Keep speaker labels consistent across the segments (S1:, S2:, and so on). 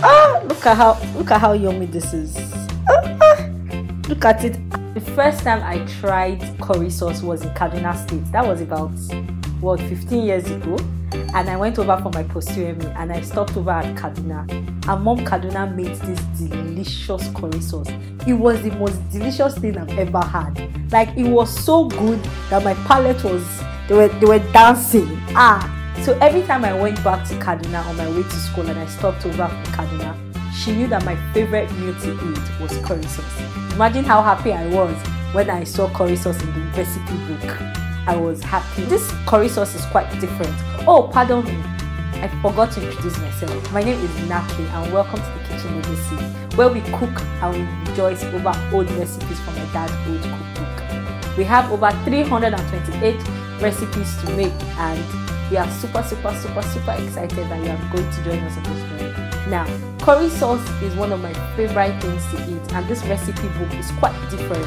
S1: Look at how yummy this is. Look at it. The first time I tried curry sauce was in Kaduna State. That was about, what, 15 years ago. And I went over for my post-UME and I stopped over at Kaduna. And Mom Kaduna made this delicious curry sauce. It was the most delicious thing I've ever had. Like, it was so good that my palate was, they were dancing. So every time I went back to Kaduna on my way to school and I stopped over for Kaduna, she knew that my favorite meal to eat was curry sauce. Imagine how happy I was when I saw curry sauce in the recipe book. I was happy. This curry sauce is quite different. Oh, pardon me. I forgot to introduce myself. My name is Naki and welcome to the Kitchen Legacy, where we cook and we rejoice over old recipes from my dad's old cookbook. We have over 328 recipes to make and we are super excited that you are going to join us on this journey. Now, curry sauce is one of my favorite things to eat and this recipe book is quite different.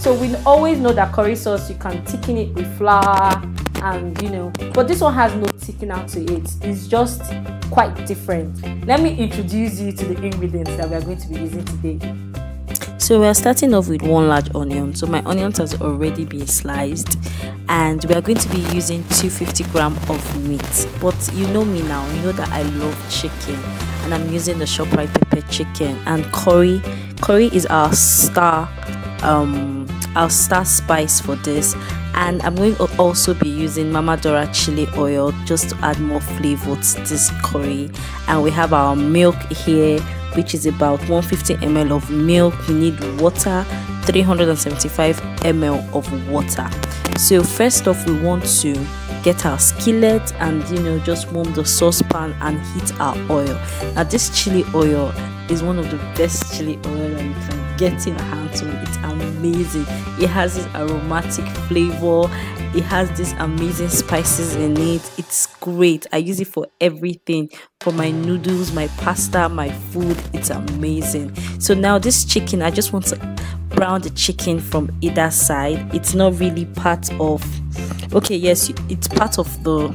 S1: So we always know that curry sauce, you can thicken it with flour and but this one has no thickener to it. It's just quite different. Let me introduce you to the ingredients that we are going to be using today.
S2: So we are starting off with 1 large onion. So my onions has already been sliced and we are going to be using 250 grams of meat. But you know me now, you know that I love chicken and I'm using the ShopRite pepper chicken, and curry is our star spice for this. And I'm going to also be using Mama Dora chili oil just to add more flavor to this curry. And we have our milk here, which is about 150 ml of milk. We need water, 375 ml of water. So first off, we want to get our skillet and just warm the saucepan and heat our oil. Now this chili oil is one of the best chili oil that you can get in your hands on. It's amazing. It has this aromatic flavor. It has these amazing spices in it. It's great. I use it for everything, for my noodles, my pasta, my food. It's amazing. So now this chicken, I just want to brown the chicken from either side. It's not really part of, okay, yes, it's part of the,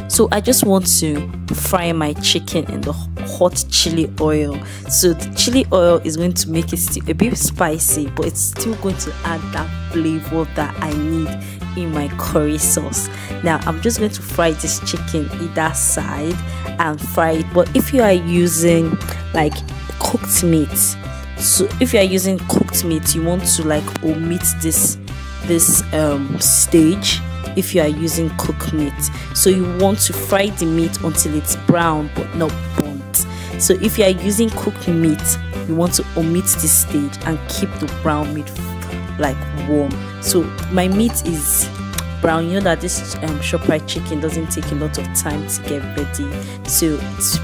S2: so I just want to fry my chicken in the hot chili oil. So the chili oil is going to make it still a bit spicy, but it's still going to add that flavor that I need in my curry sauce. Now I'm just going to fry this chicken either side and fry it. But if you are using like cooked meat, so if you are using cooked meat, you want to like omit this stage. If you are using cooked meat, so you want to fry the meat until it's brown but not burnt. So if you are using cooked meat, you want to omit this stage and keep the brown meat like warm. So my meat is brown. You know that this ShopRite chicken doesn't take a lot of time to get ready, so it's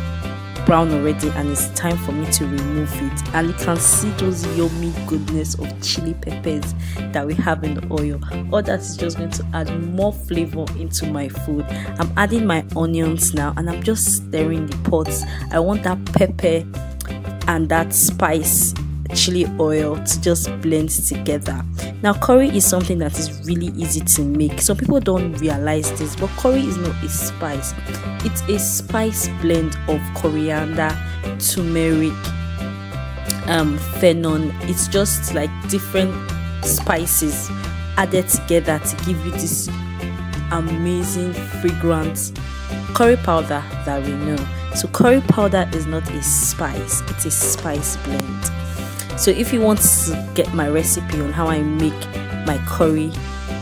S2: brown already and it's time for me to remove it. And you can see those yummy goodness of chili peppers that we have in the oil. All that is just going to add more flavor into my food. I'm adding my onions now and I'm just stirring the pots. I want that pepper and that spice chili oil to just blend together. Now curry is something that is really easy to make. Some people don't realize this, but curry is not a spice. It's a spice blend of coriander, turmeric, fennel. It's just like different spices added together to give you this amazing fragrance curry powder that we know. So curry powder is not a spice, it's a spice blend. So if you want to get my recipe on how I make my curry,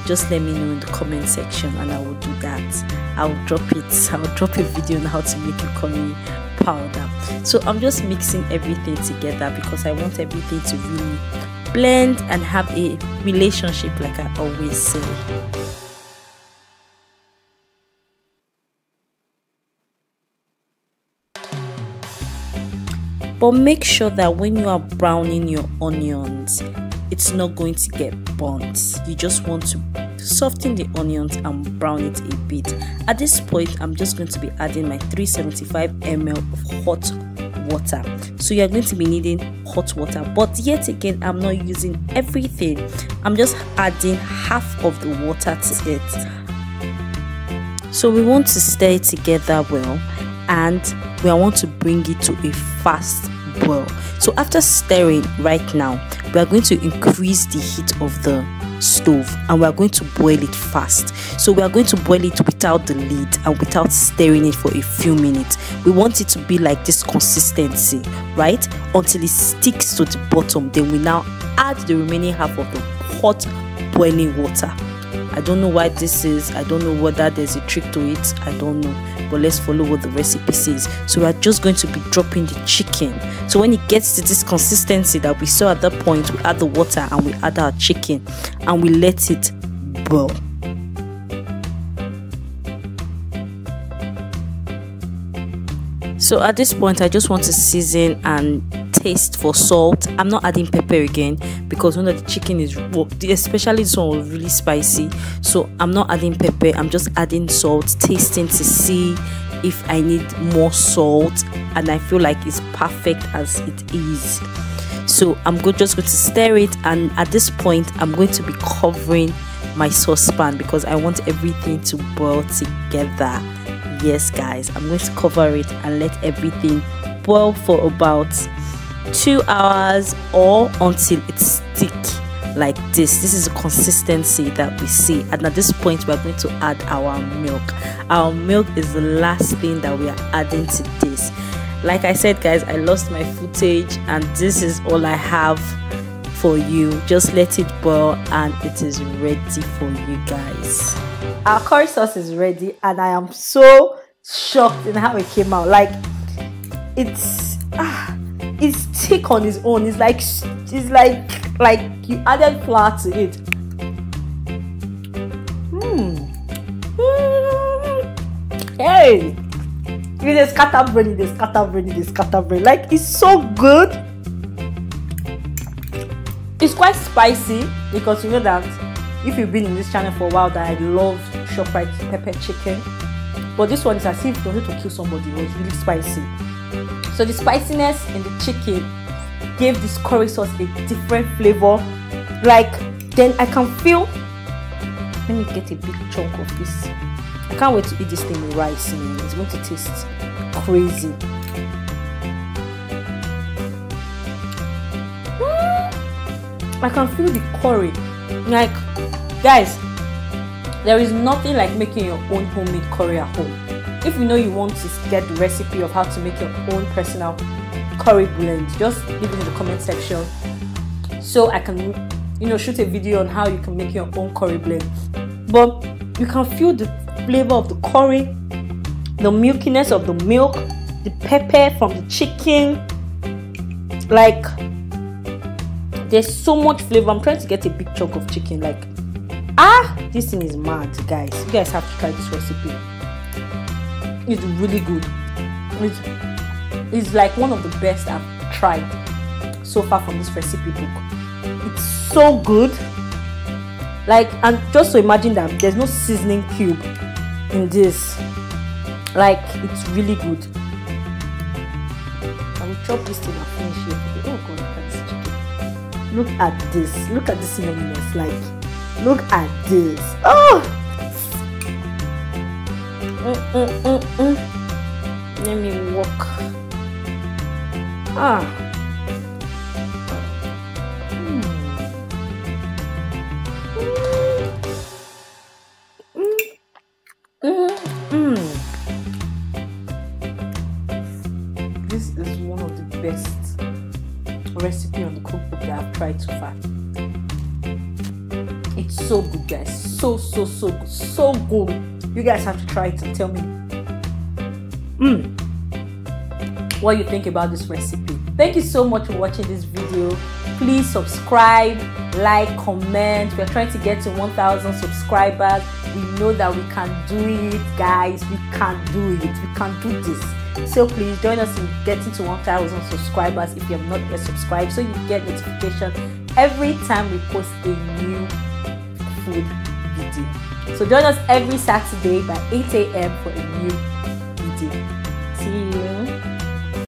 S2: just let me know in the comment section and I will do that. I'll drop a video on how to make a curry powder. So I'm just mixing everything together because I want everything to really blend and have a relationship, like I always say. But make sure that when you are browning your onions, it's not going to get burnt. You just want to soften the onions and brown it a bit. At this point, I'm just going to be adding my 375 ml of hot water. So you're going to be needing hot water, but yet again, I'm not using everything. I'm just adding half of the water to it. So we want to stir it together well. and we want to bring it to a fast boil. So after stirring right now, we are going to increase the heat of the stove and we are going to boil it fast. So we are going to boil it without the lid and without stirring it for a few minutes. We want it to be like this consistency, right, until it sticks to the bottom. Then we now add the remaining half of the hot boiling water. I don't know why this is, I don't know whether there's a trick to it, I don't know, but let's follow what the recipe says. So we are just going to be dropping the chicken. So when it gets to this consistency that we saw at that point, we add the water and we add our chicken and we let it boil. So at this point, I just want to season and taste for salt. I'm not adding pepper again because one of the chicken is, especially this one, was really spicy. So I'm not adding pepper. I'm just adding salt, tasting to see if I need more salt, and I feel like it's perfect as it is. So I'm just going to stir it, and at this point, I'm going to be covering my saucepan because I want everything to boil together. Yes guys, I'm going to cover it and let everything boil for about 2 hours or until it's thick like this. This is the consistency that we see, and at this point we are going to add our milk. Our milk is the last thing that we are adding to this. Like I said guys, I lost my footage and this is all I have for you. Just let it boil and it is ready for you guys.
S1: Our curry sauce is ready and I am so shocked in how it came out. Like it's thick on its own. It's like you added flour to it. Hey, there's scatterbrain, there's scatterbrain, there's scatterbrain. Like it's so good. It's quite spicy because you know that if you've been in this channel for a while that I love ShopRite pepper chicken, but this one is as if you wanted to kill somebody. It was really spicy. So the spiciness in the chicken gave this curry sauce a different flavor. Like then I can feel. Let me get a big chunk of this. I can't wait to eat this thing with rice. Man. It's going to taste crazy. I can feel the curry. Like, guys, there is nothing like making your own homemade curry at home. If you know you want to get the recipe of how to make your own personal curry blend, just leave it in the comment section so I can, shoot a video on how you can make your own curry blend. But you can feel the flavor of the curry, the milkiness of the milk, the pepper from the chicken. Like, there's so much flavor. I'm trying to get a big chunk of chicken. Like, this thing is mad, guys. You guys have to try this recipe. It's really good. It's like one of the best I've tried so far from this recipe book. It's so good. Like, and just so imagine that there's no seasoning cube in this. Like, it's really good. I will chop this thing and finish it. Oh god, look at this chicken. Look at this. Look at this yumminess. Like, look at this. Oh! Let me walk. This is one of the best recipe on the cookbook that I've tried so far. It's so good, guys. So good. So good. You guys have to try it and tell me what you think about this recipe. Thank you so much for watching this video. Please subscribe, like, comment. We're trying to get to 1,000 subscribers. We know that we can do it, guys. We can do it. We can do this. So please join us in getting to 1,000 subscribers if you have not yet subscribed, so you get notification every time we post a new food video. So join us every Saturday by 8 AM for a new video.